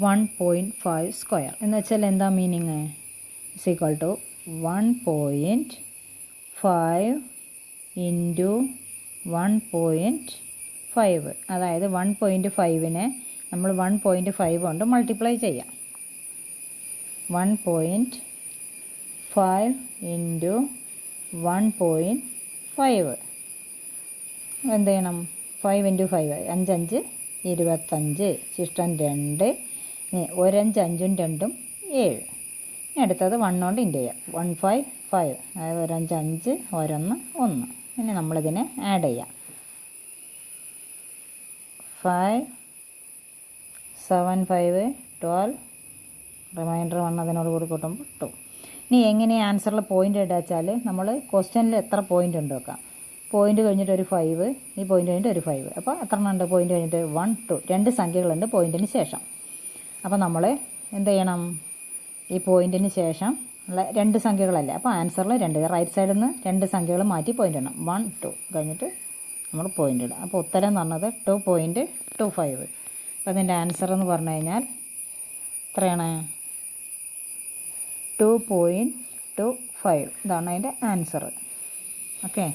1.5 square എന്ന് വെച്ചാൽ എന്താ meaning? Is equal to 1.5 into 1.5. അതായത് 1.5നെ നമ്മൾ 1.5 കൊണ്ട് മൾട്ടിപ്ലൈ ചെയ്യാം. 1.5 ഇൻറ്റു 1.5 എന്ത് ചെയ്യണം? 5 ഇൻറ്റു 5 5 5 25 ശിഷ്ടം 2. ഒരഞ്ച് 5ഉം 2ഉം 7. ഇനി അടുത്തത് 1 കൊണ്ട് ഇൻറ്റു ചെയ്യാം. 155 അതായത് ഒരഞ്ച് 5 ഒരൊന്ന് 1. ഇനി നമ്മളിതിനെ ആഡ് ചെയ്യാം. 5 7 5 12 റിമൈൻഡർ 1 അതിനോട് കൂടി കൂട്ടുമ്പോൾ 2. ഇനി എങ്ങനെ ആൻസറിൽ പോയിൻ്റ് ഇടുക വെച്ചാൽ നമ്മൾ ക്വസ്റ്റ്യനിൽ എത്ര പോയിൻ്റ് ഉണ്ട് നോക്കാം. പോയിൻ്റ് കഴിഞ്ഞിട്ട് ഒരു 5, ഈ പോയിൻ്റ് കഴിഞ്ഞിട്ട് ഒരു 5. അപ്പോൾ എത്ര എണ്ണം ഉണ്ട്? പോയിൻ്റ് കഴിഞ്ഞിട്ട് 1 2 2 സംഖ്യകളുണ്ട് പോയിൻറ്റിന് ശേഷം. അപ്പോൾ നമ്മൾ എന്ത് ചെയ്യണം? ഈ പോയിൻറ്റിന് ശേഷം ഉള്ള 2 സംഖ്യകളല്ലേ, അപ്പോൾ ആൻസറിൽ 2 റൈറ്റ് സൈഡിൽ നിന്ന് 2 സംഖ്യകൾ മാറ്റി പോയിൻ്റ് ഇടണം. 1 2 കഴിഞ്ഞിട്ട് നമ്മൾ പോയിൻ്റ് ഇടുക. അപ്പോൾ ഉത്തരം എന്ന് പറഞ്ഞത് 2.25. അപ്പോൾ അതിൻ്റെ ആൻസർ എന്ന് പറഞ്ഞു കഴിഞ്ഞാൽ എത്രയാണ്? 2.25. ഇതാണ് അതിൻ്റെ ആൻസർ. ഓക്കെ.